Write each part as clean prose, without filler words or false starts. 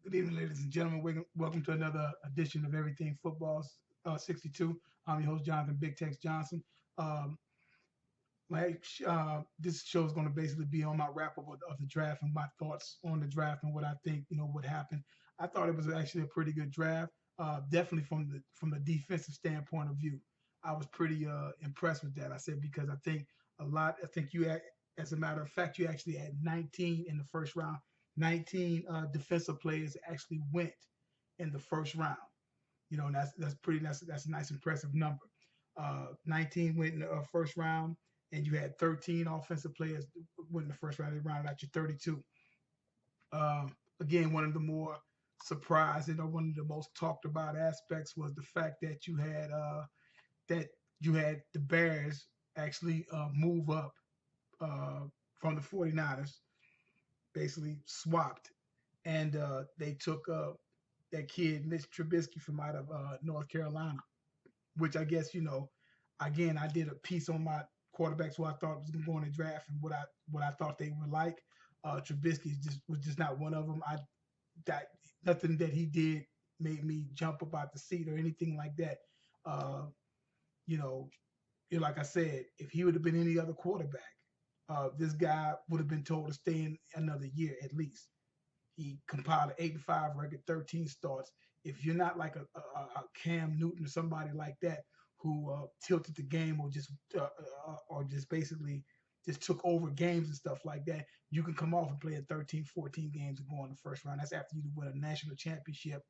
Good evening, ladies and gentlemen. Welcome to another edition of Everything Football 62. I'm your host, Jonathan Big Tex Johnson. Um, this show is going to basically be on my wrap up of the draft and my thoughts on the draft and what I think, what happened. I thought it was actually a pretty good draft, definitely from the defensive standpoint of view. I was pretty impressed with that. I said because I think a lot. I think you had, as a matter of fact, you actually had 19 in the first round. 19 defensive players actually went in the first round. And that's a nice impressive number. 19 went in the first round, and you had 13 offensive players went in the first round. They rounded out your 32. Again, one of the more surprising or one of the most talked about aspects was the fact that you had the Bears actually move up uh, from the 49ers, basically swapped, and they took that kid Mitch Trubisky from out of North Carolina, which I guess again I did a piece on my quarterbacks who I thought was going to go in the draft and what I thought they were like. Trubisky was just not one of them. I that Nothing that he did made me jump about the seat or anything like that. Uh, you know, like I said, if he would have been any other quarterback, this guy would have been told to stay in another year at least. He compiled an 8-5 record, 13 starts. If you're not like a Cam Newton or somebody like that who tilted the game or just basically just took over games and stuff like that, you can come off and play 13, 14 games and go in the first round. That's after you win a national championship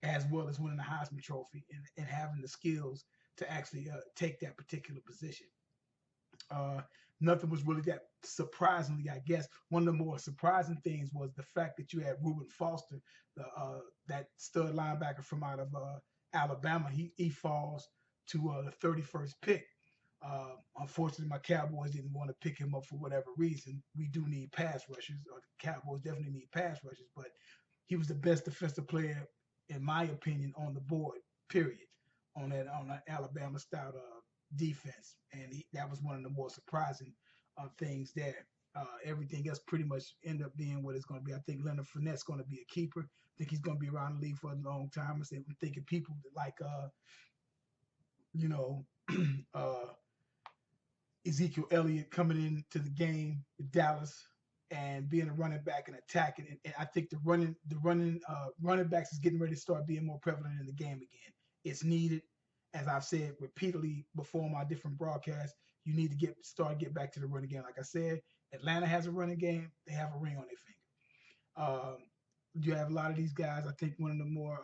as well as winning the Heisman Trophy and having the skills to actually take that particular position. Uh, Nothing was really that surprisingly, I guess. One of the more surprising things was the fact that you had Reuben Foster, that stud linebacker from out of Alabama. He falls to the 31st pick. Unfortunately, my Cowboys didn't want to pick him up for whatever reason. We do need pass rushers, or the Cowboys definitely need pass rushers, but he was the best defensive player, in my opinion, on the board, period, on that Alabama style defense. And that was one of the more surprising things there. Everything else pretty much ended up being what it's going to be. I think Leonard Fournette's going to be a keeper. I think he's going to be around the league for a long time. I'm thinking people like, you know, uh, Ezekiel Elliott coming into the game with Dallas and being a running back and attacking. And I think running backs is getting ready to start being more prevalent in the game again. It's needed, as I've said repeatedly before my different broadcasts. You need to get back to the running game. Like I said, Atlanta has a running game. They have a ring on their finger. You have a lot of these guys. I think one of the more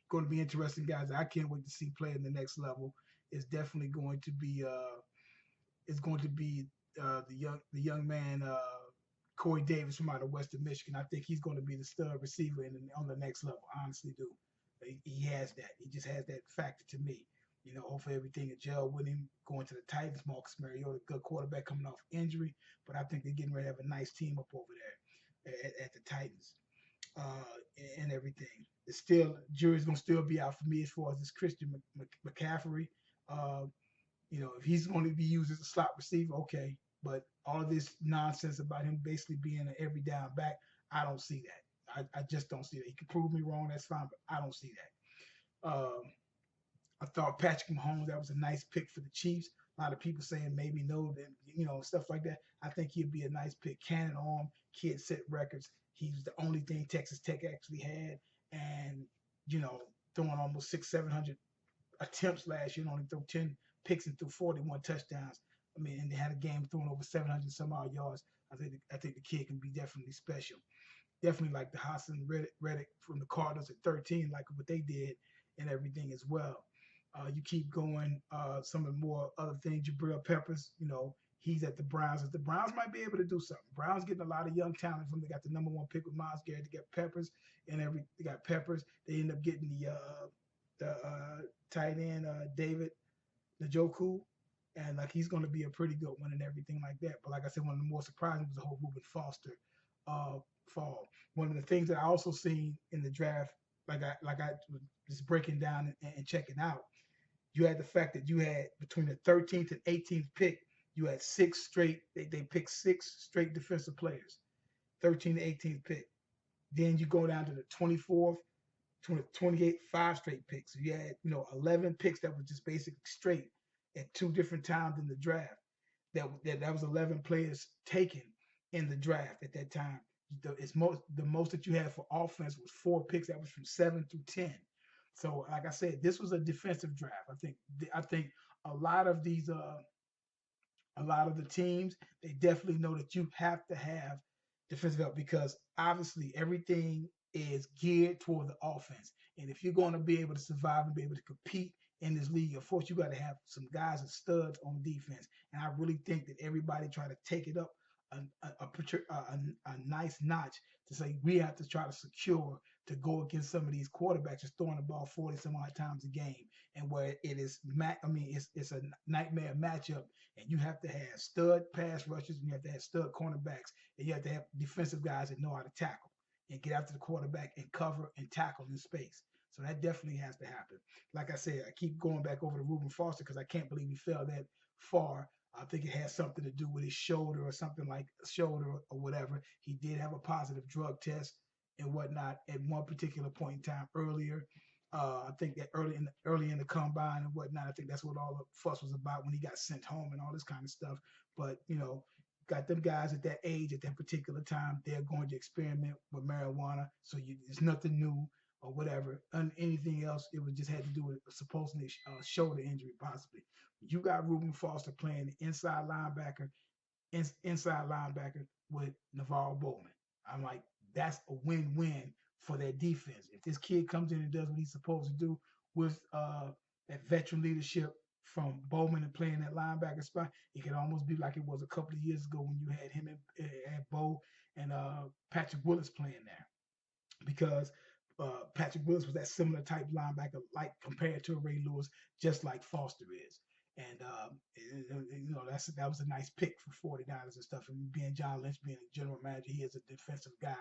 going to be interesting guys that I can't wait to see play in the next level is definitely going to be the young man Corey Davis from out of Western Michigan. I think he's going to be the stud receiver on the next level. I honestly do. He has that. He just has that factor to me. Hopefully everything will gel with him going to the Titans. Marcus Mariota, good quarterback coming off injury, but I think they're getting ready to have a nice team up over there at the Titans and everything. It's still jury's gonna still be out for me as far as this Christian McCaffrey. Uh, if he's going to be used as a slot receiver, okay. But all of this nonsense about him basically being an every down back, I don't see that. I just don't see that. He can prove me wrong, that's fine, but I don't see that. I thought Patrick Mahomes, that was a nice pick for the Chiefs. A lot of people saying maybe no, stuff like that. I think he'd be a nice pick. Cannon arm, kid set records. He was the only thing Texas Tech actually had. And, you know, throwing almost 700 attempts last year and only threw 10 picks and threw 41 touchdowns. I mean, and they had a game throwing over 700 some odd yards. I think the kid can be definitely special. Definitely like the Hassan Reddick from the Cardinals at 13, like what they did and everything as well. You keep going. Some of the more other things, Jabril Peppers, he's at the Browns. The Browns might be able to do something. Browns getting a lot of young talent from. They got the number one pick with Myles Garrett. They got Peppers They got Peppers. They end up getting the tight end David Njoku, and like he's going to be a pretty good one and everything like that. But like I said, one of the more surprising was the whole Reuben Foster uh, fall. One of the things that I also seen in the draft, like I was just breaking down and checking out, you had the fact that you had between the 13th and 18th pick, you had six straight. They picked six straight defensive players, 13th to 18th pick. Then you go down to the 24th, 28, 5 straight picks. So you had, 11 picks that were just basically straight at two different times in the draft. That was 11 players taken in the draft at that time. The most that you had for offense was 4 picks. That was from 7 through 10. So, like I said, this was a defensive draft. I think a lot of these a lot of the teams, they definitely know that you have to have defensive help because obviously everything is geared toward the offense. And if you're going to be able to survive and be able to compete in this league, of course, you got to have some guys and studs on defense. And I really think that everybody try to take it up a nice notch to say we have to try to secure to go against some of these quarterbacks just throwing the ball 40 some odd times a game, and where it is, it's a nightmare matchup, and you have to have stud pass rushers, and you have to have stud cornerbacks, and you have to have defensive guys that know how to tackle and get after the quarterback and cover and tackle in space. So that definitely has to happen. Like I said, I keep going back over to Reuben Foster because I can't believe he fell that far. I think it has something to do with his shoulder or something like shoulder or whatever. He did have a positive drug test and whatnot at one particular point in time earlier. I think that early in the combine and whatnot. I think that's what all the fuss was about when he got sent home and all this kind of stuff. But got them guys at that age at that particular time. They're going to experiment with marijuana, so it's nothing new or whatever. And anything else, it would just had to do with supposedly shoulder injury, possibly. You got Reuben Foster playing the inside linebacker with Navarro Bowman. I'm like, that's a win-win for that defense. If this kid comes in and does what he's supposed to do with that veteran leadership from Bowman and playing that linebacker spot, it could almost be like it was a couple of years ago when you had him and Bo and Patrick Willis playing there, because Patrick Willis was that similar type linebacker, like compared to Ray Lewis, just like Foster is. And that was a nice pick for 49ers and stuff. And being John Lynch, being a general manager, he is a defensive guy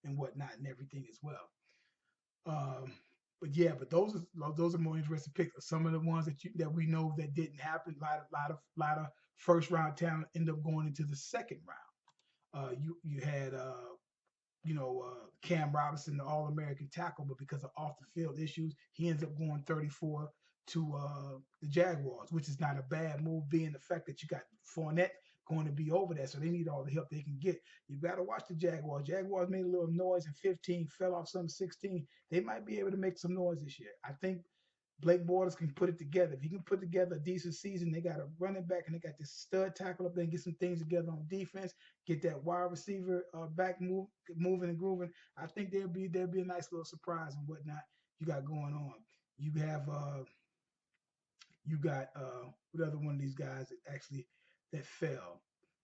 and whatnot and everything as well. But those are more interesting picks. Some of the ones that we know that didn't happen. Lot of first round talent end up going into the second round. You had Cam Robinson, the All American tackle, but because of off the field issues, he ends up going 34 to the Jaguars, which is not a bad move, being the fact that you got Fournette going to be over there, so they need all the help they can get. You got to watch the Jaguars. Jaguars made a little noise in 15, fell off some 16. They might be able to make some noise this year. I think Blake Bortles can put it together. If he can put together a decent season, they got a running back and they got this stud tackle up there and get some things together on defense, get that wide receiver back moving and grooving. I think there'll be a nice little surprise and whatnot you got going on. You have what other one of these guys that fell?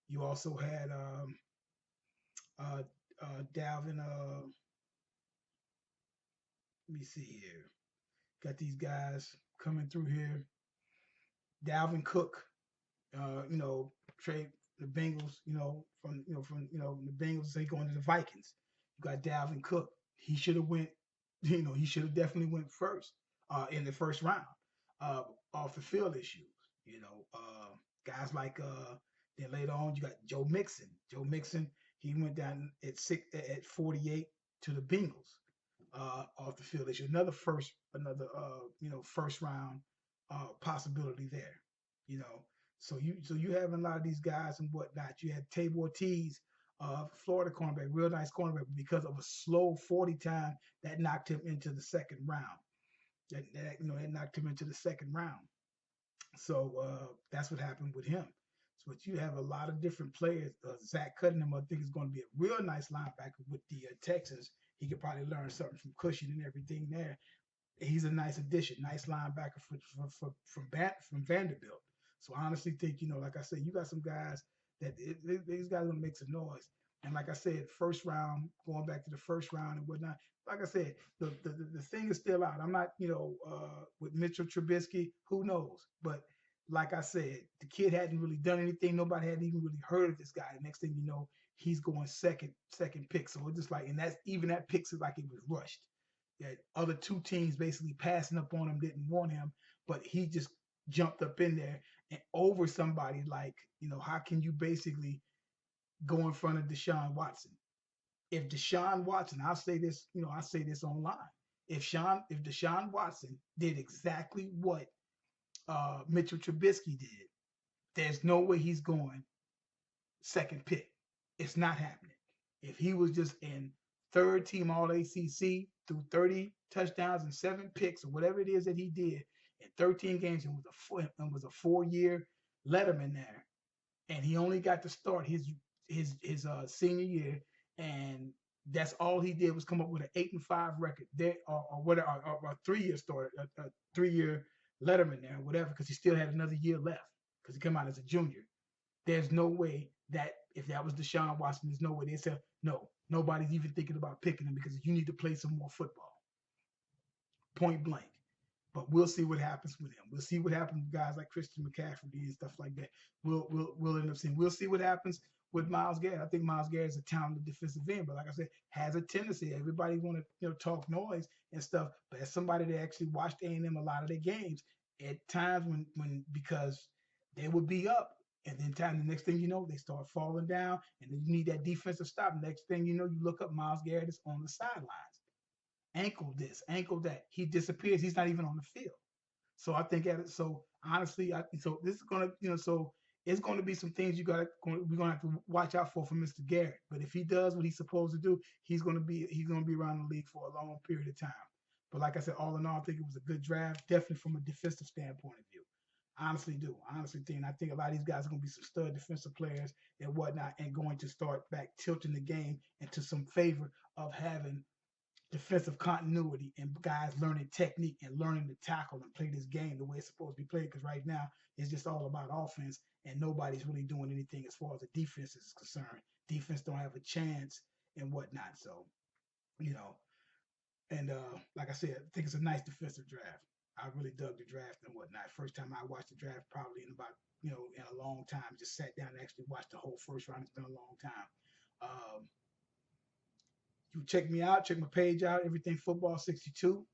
You also had Dalvin. Let me see here. Got these guys coming through here. Dalvin Cook, trade the Bengals, from the Bengals, they going to the Vikings. You got Dalvin Cook. He should have went, he should have definitely went first in the first round off the field issues. Guys like then later on you got Joe Mixon. Joe Mixon, he went down at 48 to the Bengals off the field issue. Another first round possibility there. You know, so you have a lot of these guys and whatnot. You had Tabor Ortiz, Florida cornerback, real nice cornerback, because of a slow 40 time that knocked him into the second round. That knocked him into the second round. So that's what happened with him. So you have a lot of different players. Zach Cunningham, I think, is going to be a real nice linebacker with the Texans. He could probably learn something from Cushing and everything there. He's a nice addition, nice linebacker from Vanderbilt. So I honestly think, like I said, you got some guys these guys are gonna make some noise. And like I said, first round, going back to the first round and whatnot. Like I said, the thing is still out. I'm not, with Mitchell Trubisky, who knows? But like I said, the kid hadn't really done anything. Nobody had even really heard of this guy. The next thing you know, he's going second pick. So it's just like, and that pick is like it was rushed. That other two teams basically passing up on him, didn't want him, but he just jumped up in there and over somebody like, how can you basically go in front of Deshaun Watson? if Deshaun Watson, I'll say this, I say this online. If Deshaun Watson did exactly what Mitchell Trubisky did, there's no way he's going second pick. It's not happening. If he was just in third team All ACC through 30 touchdowns and 7 picks or whatever it is that he did in 13 games and was a 4-year Letterman there, and he only got to start his senior year, and that's all he did was come up with an 8-5 record there, or whatever, or a 3-year start, a 3-year Letterman there, whatever, because he still had another year left because he came out as a junior. There's no way that if that was Deshaun Watson, there's no way they said no. Nobody's even thinking about picking him because you need to play some more football. Point blank. But we'll see what happens with him. We'll see what happens with guys like Christian McCaffrey and stuff like that. We'll end up seeing. We'll see what happens with Myles Garrett. I think Myles Garrett is a talented defensive end, but like I said, has a tendency. Everybody want to talk noise and stuff, but as somebody that actually watched A&M a lot of their games, at times when because they would be up, and then the next thing you know, they start falling down, and then you need that defensive stop. Next thing you know, you look up, Myles Garrett is on the sidelines, ankle this, ankle that. He disappears. He's not even on the field. So I think so honestly, so this is gonna, so it's gonna be some things we're gonna have to watch out for from Mr. Garrett. But if he does what he's supposed to do, he's gonna be around the league for a long period of time. But like I said, all in all, I think it was a good draft, definitely from a defensive standpoint of view. Honestly do. Honestly think. I think a lot of these guys are going to be some stud defensive players and whatnot, and going to start back tilting the game into some favor of having defensive continuity and guys learning technique and learning to tackle and play this game the way it's supposed to be played. Because right now it's just all about offense, and nobody's really doing anything as far as the defense is concerned. Defense don't have a chance and whatnot. So, you know, and like I said, I think it's a nice defensive draft. I really dug the draft and whatnot. First time I watched the draft probably in about, in a long time. Just sat down and actually watched the whole first round. It's been a long time. You check me out, check my page out, Everything Football 62.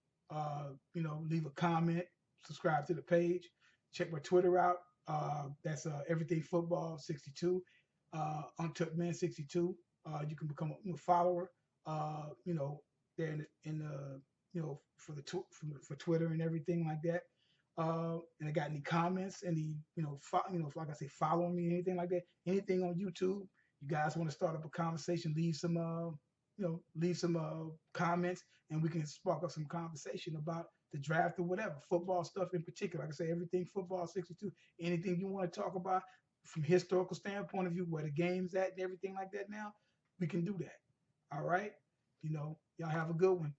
Leave a comment, subscribe to the page, check my Twitter out. That's Everything Football 62, Untucked Man 62. You can become a follower. There in the for Twitter and everything like that. And I got any comments, any like I say, follow me, anything like that, anything on YouTube. You guys want to start up a conversation? Leave some comments, and we can spark up some conversation about the draft or whatever, football stuff in particular. Like I say, Everything Football 62. Anything you want to talk about from historical standpoint of view, where the game's at and everything like that now, we can do that. All right. Y'all have a good one.